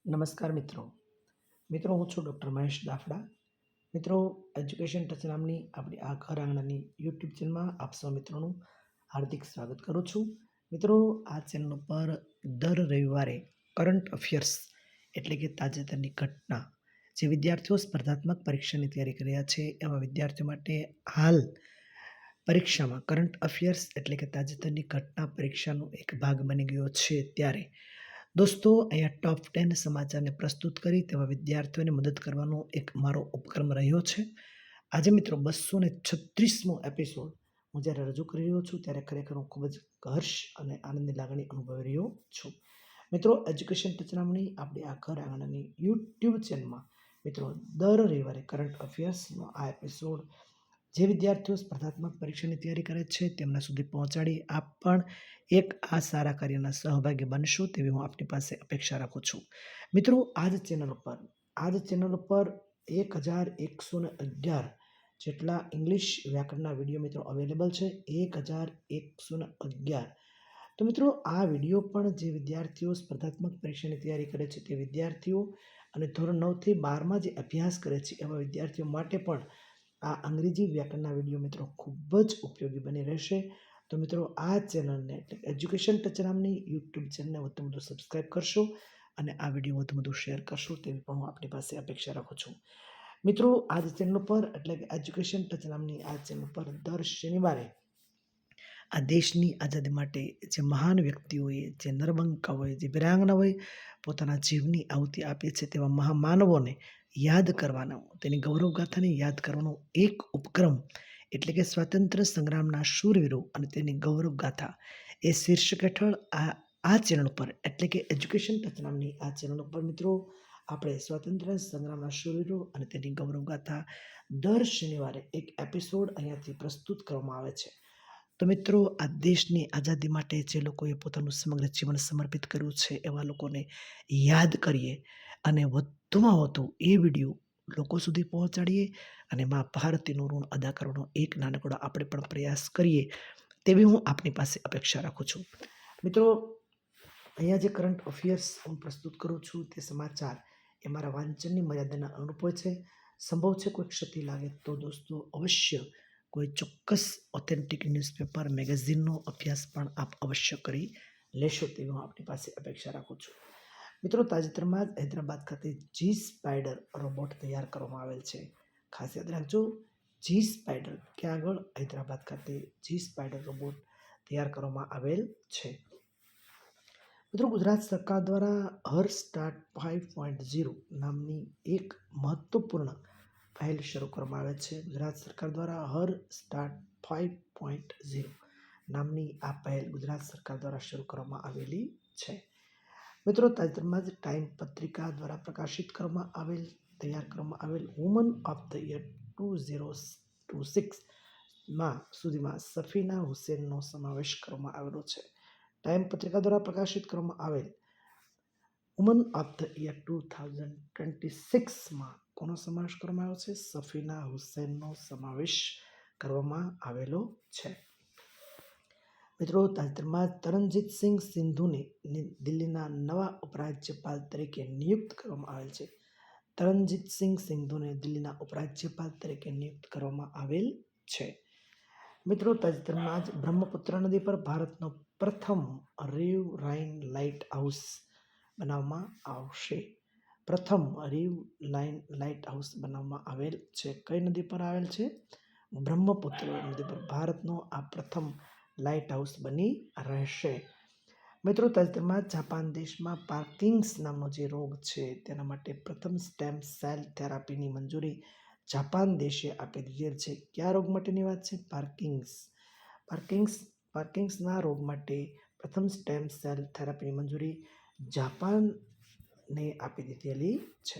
નમસ્કાર મિત્રો હું છું ડૉક્ટર મહેશ દાફડા. મિત્રો, એજ્યુકેશન ટચ નામની આપણી આ ઘર આંગણાની યુટ્યુબ ચેનલમાં આપ સૌ મિત્રોનું હાર્દિક સ્વાગત કરું છું. મિત્રો, આ ચેનલ પર દર રવિવારે કરંટ અફેર્સ એટલે કે તાજેતરની ઘટના, જે વિદ્યાર્થીઓ સ્પર્ધાત્મક પરીક્ષાની તૈયારી કરી રહ્યા છે એવા વિદ્યાર્થીઓ માટે હાલ પરીક્ષામાં કરંટ અફેર્સ એટલે કે તાજેતરની ઘટના પરીક્ષાનો એક ભાગ બની ગયો છે. ત્યારે દોસ્તો, અહીંયા ટોપ 10 સમાચારને પ્રસ્તુત કરી તેવા વિદ્યાર્થીઓને મદદ કરવાનો એક મારો ઉપક્રમ રહ્યો છે. આજે મિત્રો 236મો એપિસોડ હું જ્યારે રજૂ કરી રહ્યો છું ત્યારે ખરેખર હું ખૂબ જ હર્ષ અને આનંદની લાગણી અનુભવી રહ્યો છું. મિત્રો, એજ્યુકેશન ટચ નામની આપણી આ ઘર આંગણાની યુટ્યુબ ચેનલમાં મિત્રો દર રવિવારે કરંટ અફેર્સનો આ એપિસોડ જે વિદ્યાર્થીઓ સ્પર્ધાત્મક પરીક્ષાની તૈયારી કરે છે તેમના સુધી પહોંચાડી આપ પણ એક આ સારા કાર્યના સહભાગી બનશો તેવી હું આપની પાસે અપેક્ષા રાખું છું. મિત્રો, આ જ ચેનલ ઉપર 1111 જેટલા ઇંગ્લિશ વ્યાકરણના વિડીયો મિત્રો અવેલેબલ છે. 1111. તો મિત્રો, આ વિડીયો પણ જે વિદ્યાર્થીઓ સ્પર્ધાત્મક પરીક્ષાની તૈયારી કરે છે તે વિદ્યાર્થીઓ અને ધોરણ 9થી 12માં જે અભ્યાસ કરે છે એવા વિદ્યાર્થીઓ માટે પણ આ અંગ્રેજી વ્યાકરણના વિડીયો મિત્રો ખૂબ જ ઉપયોગી બની રહેશે. તો મિત્રો, આ ચેનલને એટલે એજ્યુકેશન ટચ નામની યુટ્યુબ ચેનલને વધુ સબસ્ક્રાઈબ કરશો અને આ વિડીયો વધુ શેર કરશો તેવી પણ હું આપણી પાસે અપેક્ષા રાખું છું. મિત્રો, આ જ ચેનલ પર એટલે કે એજ્યુકેશન ટચ નામની આ ચેનલ પર દર શનિવારે આ દેશની આઝાદી માટે જે મહાન વ્યક્તિઓએ, જે નરબંકાઓએ, જે વીરાંગનાઓએ પોતાના જીવની આહુતિ આપી છે તેવા મહામાનવોને યાદ કરવાનો, તેની ગૌરવગાથાને યાદ કરવાનો એક ઉપક્રમ એટલે કે સ્વાતંત્ર્ય સંગ્રામના શૂરવીરો અને તેની ગૌરવગાથા એ શીર્ષક હેઠળ આ ચેનલ પર એટલે કે એજ્યુકેશન ટચ નામની આ ચેનલ ઉપર મિત્રો આપણે સ્વાતંત્ર્ય સંગ્રામના શૂરવીરો અને તેની ગૌરવગાથા દર શનિવારે એક એપિસોડ અહીંયાથી પ્રસ્તુત કરવામાં આવે છે. તો મિત્રો, આ દેશની આઝાદી માટે જે લોકોએ પોતાનું સમગ્ર જીવન સમર્પિત કર્યું છે એવા લોકોને યાદ કરીએ અને વધુમાં વધુ એ વિડીયો લોકો સુધી પહોંચાડીએ અને મા ભારતીનું ઋણ અદા કરવાનો એક નાનકડો આપણે પણ પ્રયાસ કરીએ તેવી હું આપની પાસે અપેક્ષા રાખું છું. મિત્રો, અહીંયા જે કરંટ અફેર્સ હું પ્રસ્તુત કરું છું તે સમાચાર એ મારા વાંચનની મર્યાદાના અનુરૂપ હોય છે. સંભવ છે કોઈ ક્ષતિ લાગે તો દોસ્તો અવશ્ય કોઈ ચોક્કસ ઓથેન્ટિક ન્યૂઝપેપર મેગેઝિનનો અભ્યાસ પણ આપ અવશ્ય કરી લેશો તેવી હું આપની પાસે અપેક્ષા રાખું છું. મિત્રો, તાજેતરમાં જ હૈદરાબાદ ખાતે જી સ્પાઈડર રોબોટ તૈયાર કરવામાં આવેલ છે. ખાસ યાદ રાખજો, જી સ્પાઈડર ક્યાં આગળ? હૈદરાબાદ ખાતે જી સ્પાઈડર રોબોટ તૈયાર કરવામાં આવેલ છે. મિત્રો, ગુજરાત સરકાર દ્વારા હર સ્ટાર્ટ 5.0 નામની એક મહત્વપૂર્ણ પહેલ શરૂ કરવામાં આવે છે. ગુજરાત સરકાર દ્વારા હર સ્ટાર્ટ 5.0 નામની આ પહેલ ગુજરાત સરકાર દ્વારા શરૂ કરવામાં આવેલી છે. મિત્રો, તાજેતરમાં જ ટાઈમ પત્રિકા દ્વારા પ્રકાશિત તૈયાર કરવામાં આવેલ વુમન ઓફ ધ યર 2026માં સુધીમાં સફીના હુસેનનો સમાવેશ કરવામાં આવેલો છે. ટાઈમ પત્રિકા દ્વારા પ્રકાશિત કરવામાં આવેલ વુમન ઓફ ધ યર 2026માં કોનો સમાવેશ કરવામાં આવ્યો છે? સફીના હુસેનનો સમાવેશ કરવામાં આવેલો છે. મિત્રો, તાજેતરમાં તરણજીતસિંહ સિંધુને દિલ્હીના નવા ઉપરાજ્યપાલ તરીકે નિયુક્ત કરવામાં આવેલ છે. તરણજીતસિંહ સિંધુને દિલ્હીના ઉપરાજ્યપાલ તરીકે નિયુક્ત કરવામાં આવેલ છે. મિત્રો, તાજેતરમાં જ બ્રહ્મપુત્ર નદી પર ભારતનો પ્રથમ રિવ રાઇન લાઇટ હાઉસ બનાવવામાં આવશે. પ્રથમ રિવ લાઇટ હાઉસ બનાવવામાં આવેલ છે. કઈ નદી પર આવેલ છે? બ્રહ્મપુત્ર નદી પર ભારતનો આ પ્રથમ લાઇટ હાઉસ બની રહેશે. મિત્રો, તાજેતરમાં જાપાન દેશમાં પાર્કિન્સન્સ નામનો જે રોગ છે તેના માટે પ્રથમ સ્ટેમ સેલ થેરાપીની મંજૂરી જાપાન દેશે આપી દીધેલ છે. કયા રોગ માટેની વાત છે? પાર્કિન્સના રોગ માટે પ્રથમ સ્ટેમ સેલ થેરાપીની મંજૂરી જાપાનને આપી દીધેલી છે.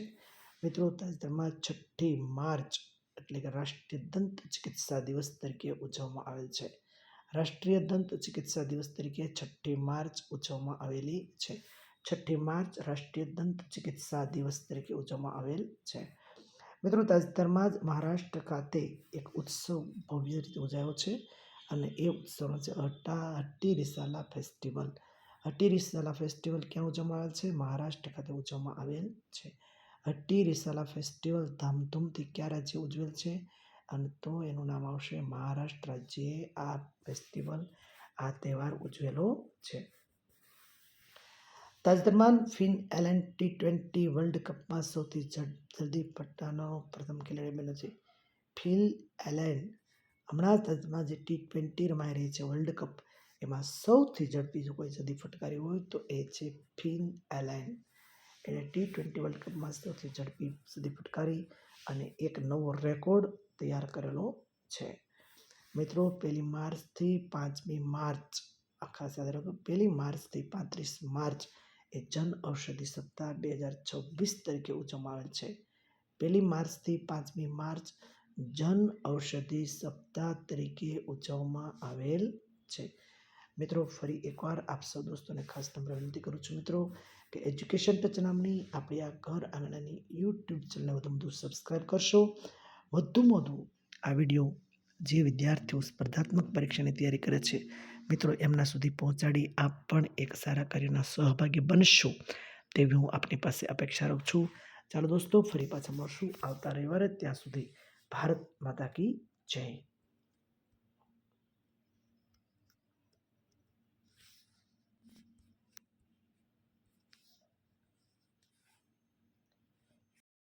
મિત્રો, તાજેતરમાં 6ઠી માર્ચ એટલે કે રાષ્ટ્રીય દંત ચિકિત્સા દિવસ તરીકે ઉજવવામાં આવેલ છે. રાષ્ટ્રીય દંત ચિકિત્સા દિવસ તરીકે 6ઠી માર્ચ ઉજવવામાં આવેલી છે. 6ઠી માર્ચ રાષ્ટ્રીય દંત ચિકિત્સા દિવસ તરીકે ઉજવવામાં આવેલ છે. મિત્રો, તાજેતરમાં જ મહારાષ્ટ્ર ખાતે એક ઉત્સવ ભવ્ય રીતે ઉજવાયો છે અને એ ઉત્સવનો છે હટ્ટી રિસાલા ફેસ્ટિવલ. હટ્ટી રિસાલા ફેસ્ટિવલ ક્યાં ઉજવવામાં આવેલ છે? મહારાષ્ટ્ર ખાતે ઉજવવામાં આવેલ છે. હટ્ટી રિસાલા ફેસ્ટિવલ ધામધૂમથી કયા રાજ્ય ઉજવેલ છે? અને તો એનું નામ આવશે મહારાષ્ટ્ર રાજ્યે આ ફેસ્ટિવલ આ તહેવાર ઉજવેલો છે. તાજેતરમાં ફિન એલેન T20 વર્લ્ડ કપમાં સૌથી જલ્દી ફટકારનારો પ્રથમ ખેલાડી બન્યો છે. ફિલ એલેન હમણાં તાજેતરમાં જે T20 રમાઈ રહી છે વર્લ્ડ કપ એમાં સૌથી ઝડપી જો કોઈ સદી ફટકારી હોય તો એ છે ફિન એલેન. એને T20 વર્લ્ડ કપમાં સૌથી ઝડપી સદી ફટકારી અને એક નવો રેકોર્ડ તૈયાર કરેલો છે. મિત્રો 1 માર્ચથી 5મી માર્ચ ખાસ યાદ રાખો 1 માર્ચથી 35 માર્ચ એ જન ઔષધિ સપ્તાહ 2026 તરીકે ઉજવવામાં આવેલ છે. 1 માર્ચથી 5મી માર્ચ જન ઔષધિ સપ્તાહ તરીકે ઉજવવામાં આવેલ છે. મિત્રો ફરી એકવાર આપ સૌ દોસ્તોને ખાસ નમ્ર વિનંતી કરું છું મિત્રો કે એજ્યુકેશન ટચ નામની આપણી આ ઘર આંગણાની યુટ્યુબ ચેનલને વધુ સબસ્ક્રાઈબ કરશો. વધુમાં વધુ આ વિડીયો જે વિદ્યાર્થીઓ સ્પર્ધાત્મક પરીક્ષાની તૈયારી કરે છે મિત્રો એમના સુધી પહોંચાડી આપ પણ એક સારા કાર્યના સહભાગી બનશો તેવી હું આપની પાસે અપેક્ષા રાખું છું. ચાલો દોસ્તો ફરી પાછા મળશું આવતા રવિવારે. ત્યાં સુધી ભારત માતા કી જય.